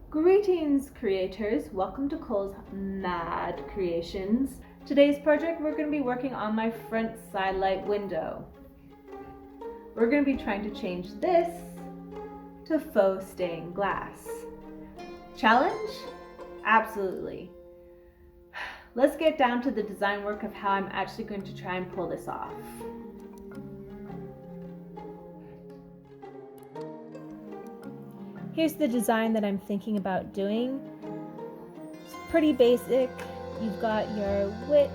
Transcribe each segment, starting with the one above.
Greetings creators, welcome to Cole's Mad Creations. Today's project we're going to be working on my front Sidelight window. We're going to be trying to change this to faux stained glass. Challenge? Absolutely. Let's get down to the design work of how I'm actually going to try and pull this off. Here's the design that I'm thinking about doing. It's pretty basic. You've got your width,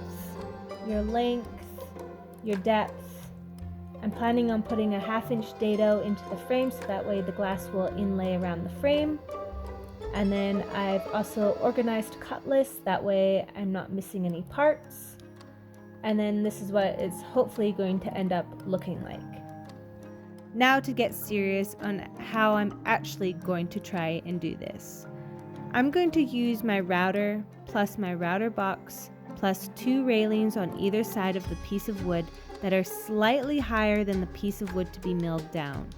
your length, your depth. I'm planning on putting a 1/2 inch dado into the frame so that way the glass will inlay around the frame. And then I've also organized cut lists, that way I'm not missing any parts. And then this is what it's hopefully going to end up looking like. Now to get serious on how I'm actually going to try and do this. I'm going to use my router plus my router box plus 2 railings on either side of the piece of wood that are slightly higher than the piece of wood to be milled down.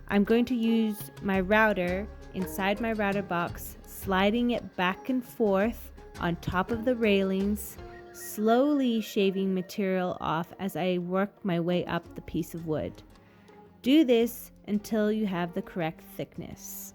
I'm going to use my router inside my router box, sliding it back and forth on top of the railings, slowly shaving material off as I work my way up the piece of wood. Do this until you have the correct thickness.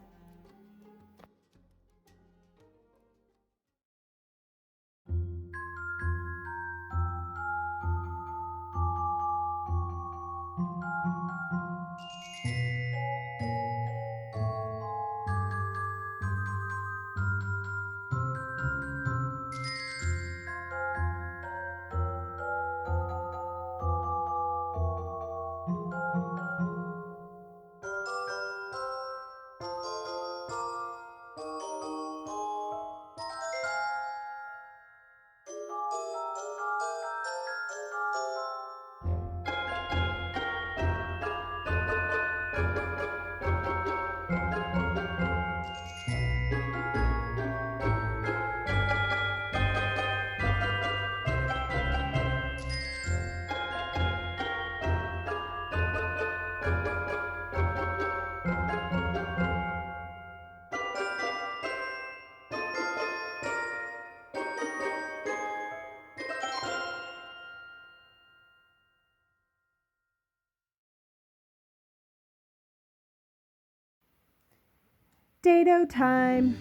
Dado time!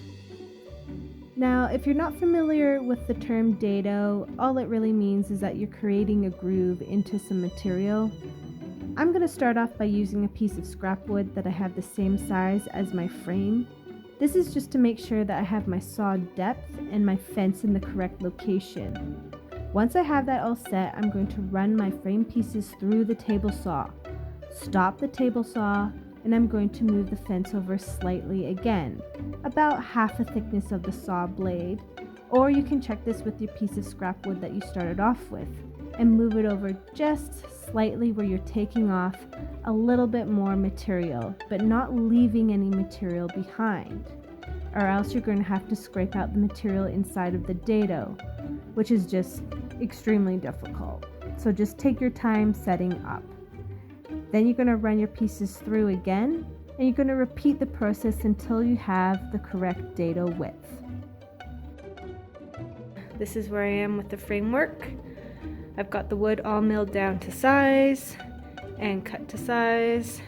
Now, if you're not familiar with the term dado, all it really means is that you're creating a groove into some material. I'm going to start off by using a piece of scrap wood that I have the same size as my frame. This is just to make sure that I have my saw depth and my fence in the correct location. Once I have that all set, I'm going to run my frame pieces through the table saw, stop the table saw, and I'm going to move the fence over slightly again, about half the thickness of the saw blade, or you can check this with your piece of scrap wood that you started off with, and move it over just slightly where you're taking off a little bit more material, but not leaving any material behind, or else you're going to have to scrape out the material inside of the dado, which is just extremely difficult. So just take your time setting up. Then you're going to run your pieces through again, and you're going to repeat the process until you have the correct dado width. This is where I am with the framework. I've got the wood all milled down to size and cut to size.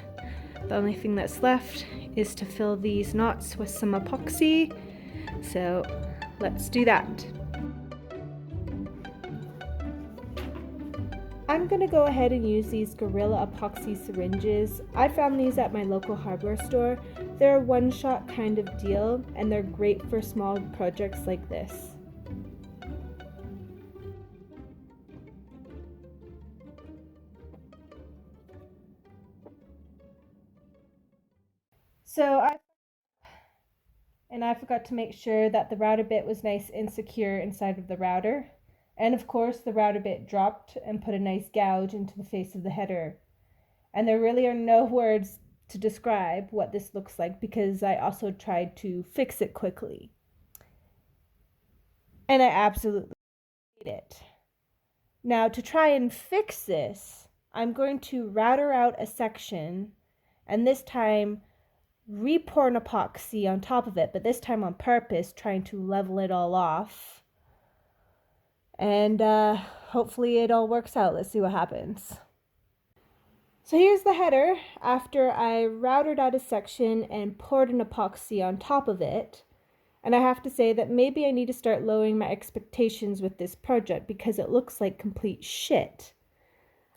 The only thing that's left is to fill these knots with some epoxy. So let's do that. I'm going to go ahead and use these Gorilla Epoxy syringes. I found these at my local hardware store. They're a one-shot kind of deal, and they're great for small projects like this. I forgot to make sure that the router bit was nice and secure inside of the router. And of course the router bit dropped and put a nice gouge into the face of the header. And there really are no words to describe what this looks like because I also tried to fix it quickly. And I absolutely hate it. Now to try and fix this, I'm going to router out a section, and this time re-pour an epoxy on top of it, but this time on purpose, trying to level it all off. And hopefully it all works out. Let's see what happens. So here's the header after I routed out a section and poured an epoxy on top of it. And I have to say that maybe I need to start lowering my expectations with this project because it looks like complete shit.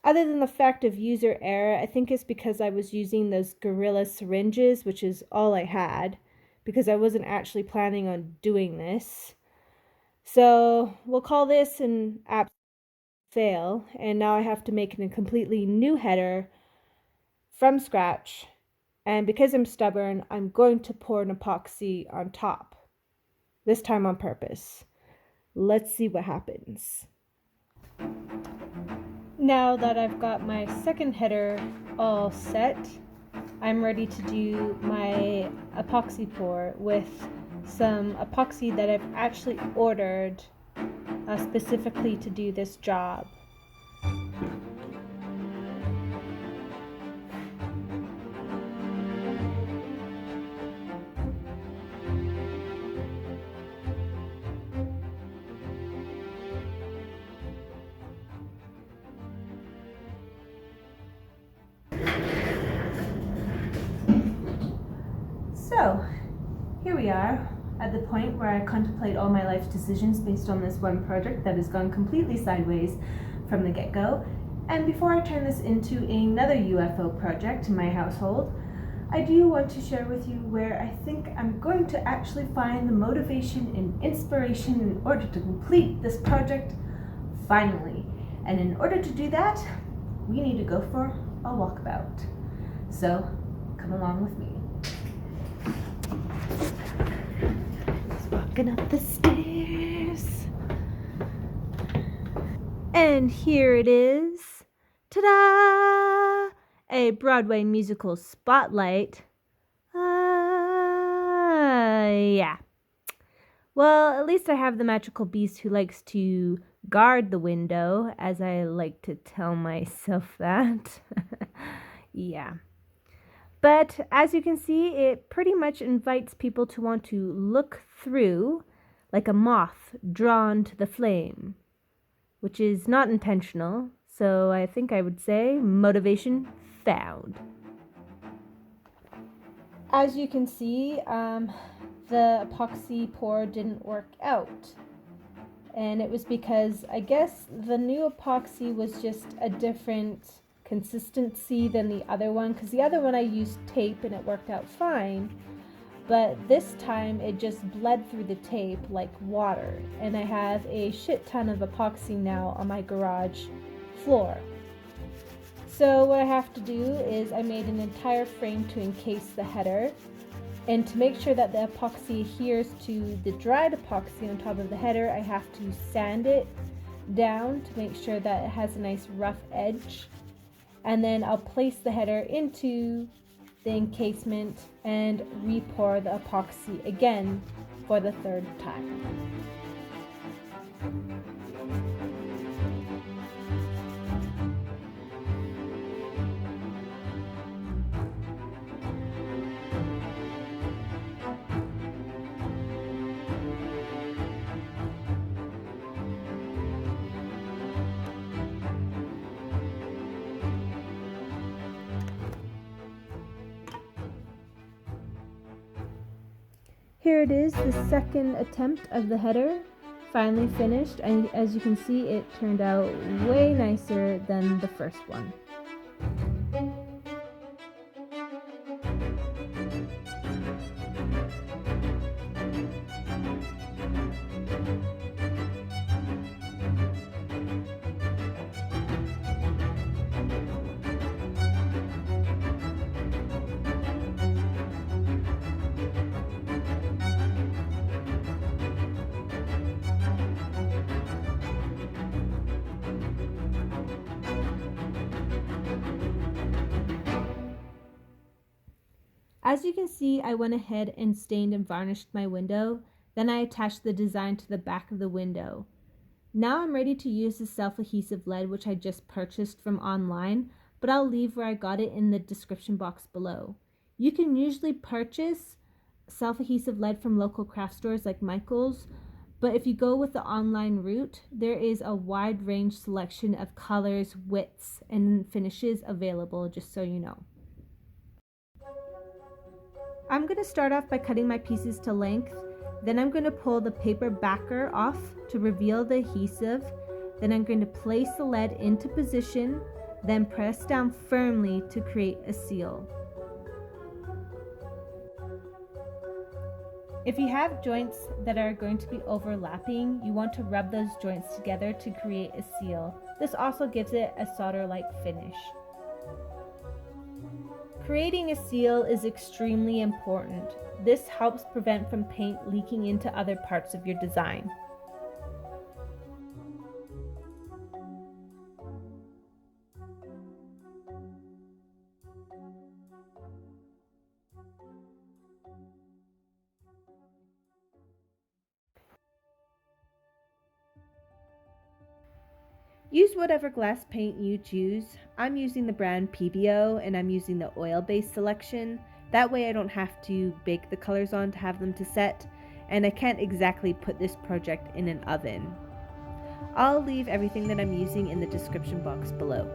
Other than the fact of user error, I think it's because I was using those Gorilla syringes, which is all I had, because I wasn't actually planning on doing this. So we'll call this an app fail, and now I have to make a completely new header from scratch. And because I'm stubborn, I'm going to pour an epoxy on top, this time on purpose. Let's see what happens. Now that I've got my second header all set, I'm ready to do my epoxy pour with some epoxy that I've actually ordered specifically to do this job. So, here we are at the point where I contemplate all my life's decisions based on this one project that has gone completely sideways from the get-go. And before I turn this into another UFO project in my household, I do want to share with you where I think I'm going to actually find the motivation and inspiration in order to complete this project finally. And in order to do that, we need to go for a walkabout. So, come along with me. Walking up the stairs. And here it is. Ta-da! A Broadway musical spotlight. Yeah. Well, at least I have the magical beast who likes to guard the window, as I like to tell myself that. Yeah. But as you can see, it pretty much invites people to want to look through like a moth drawn to the flame, which is not intentional. So I think I would say motivation found. As you can see, the epoxy pour didn't work out. And it was because I guess the new epoxy was just a different consistency than the other one, because the other one I used tape and it worked out fine, but this time it just bled through the tape like water, and I have a shit ton of epoxy now on my garage floor. So what I have to do is I made an entire frame to encase the header, and to make sure that the epoxy adheres to the dried epoxy on top of the header, I have to sand it down to make sure that it has a nice rough edge. And then I'll place the header into the encasement and re-pour the epoxy again for the third time. Here it is, the second attempt of the header, finally finished, and as you can see, it turned out way nicer than the first one. As you can see, I went ahead and stained and varnished my window. Then I attached the design to the back of the window. Now I'm ready to use the self-adhesive lead, which I just purchased from online, but I'll leave where I got it in the description box below. You can usually purchase self-adhesive lead from local craft stores like Michael's, but if you go with the online route, there is a wide range selection of colors, widths, and finishes available, just so you know. I'm going to start off by cutting my pieces to length. Then I'm going to pull the paper backer off to reveal the adhesive. Then I'm going to place the lead into position, then press down firmly to create a seal. If you have joints that are going to be overlapping, you want to rub those joints together to create a seal. This also gives it a solder-like finish. Creating a seal is extremely important. This helps prevent from paint leaking into other parts of your design. Use whatever glass paint you choose. I'm using the brand Pébéo and I'm using the oil-based selection. That way I don't have to bake the colors on to have them to set, and I can't exactly put this project in an oven. I'll leave everything that I'm using in the description box below.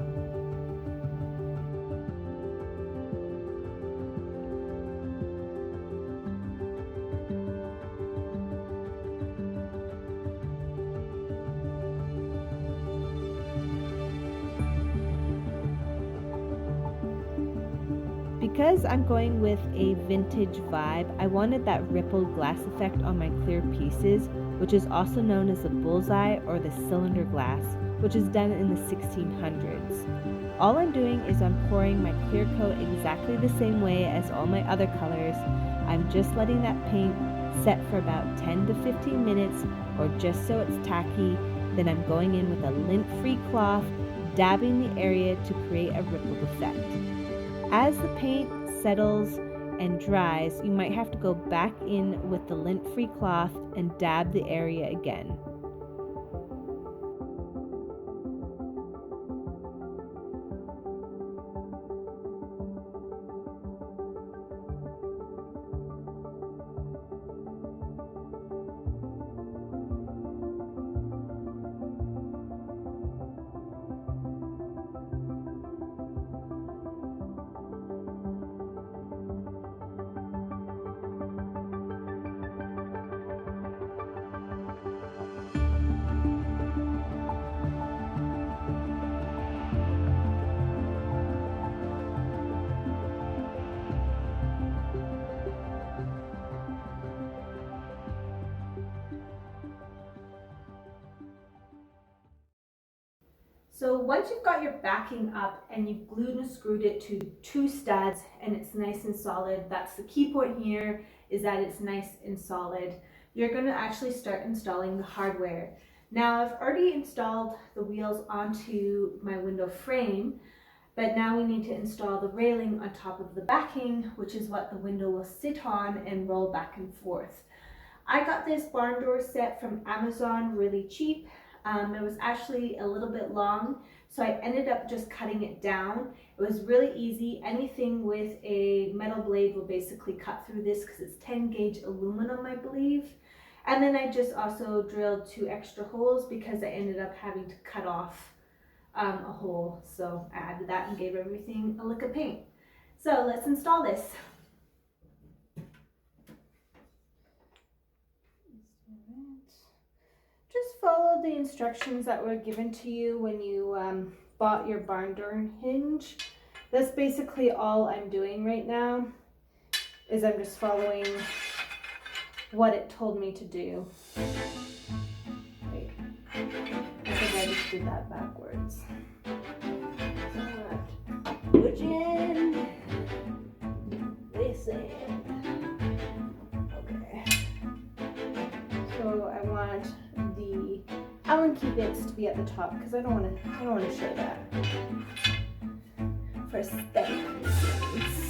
Because I'm going with a vintage vibe, I wanted that rippled glass effect on my clear pieces, which is also known as the bullseye or the cylinder glass, which is done in the 1600s. All I'm doing is I'm pouring my clear coat exactly the same way as all my other colors. I'm just letting that paint set for about 10 to 15 minutes or just so it's tacky. Then I'm going in with a lint-free cloth, dabbing the area to create a rippled effect. As the paint settles and dries, you might have to go back in with the lint-free cloth and dab the area again. So once you've got your backing up and you've glued and screwed it to 2 studs and it's nice and solid, that's the key point here, is that it's nice and solid. You're going to actually start installing the hardware. Now I've already installed the wheels onto my window frame, but now we need to install the railing on top of the backing, which is what the window will sit on and roll back and forth. I got this barn door set from Amazon really cheap. It was actually a little bit long, so I ended up just cutting it down. It was really easy. Anything with a metal blade will basically cut through this because it's 10 gauge aluminum, I believe. And then I just also drilled 2 extra holes because I ended up having to cut off a hole. So I added that and gave everything a lick of paint. So let's install this. Just follow the instructions that were given to you when you bought your barn door hinge. That's basically all I'm doing right now, is I'm just following what it told me to do. Wait, I think I just did that backwards. Which end? This end. Okay. So I want the Allen key bits to be at the top because I don't want to show that for aesthetic reasons.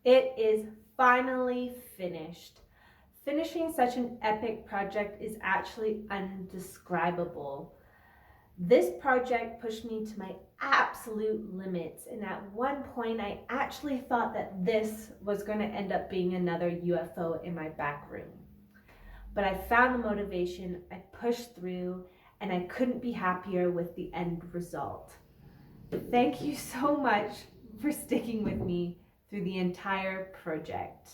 It is finally finished. Finishing such an epic project is actually undescribable. This project pushed me to my absolute limits, and at one point I actually thought that this was going to end up being another UFO in my back room. But I found the motivation, I pushed through, and I couldn't be happier with the end result. Thank you so much for sticking with me through the entire project.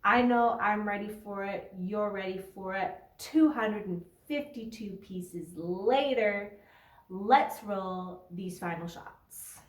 I know I'm ready for it, you're ready for it. 252 pieces later, let's roll these final shots.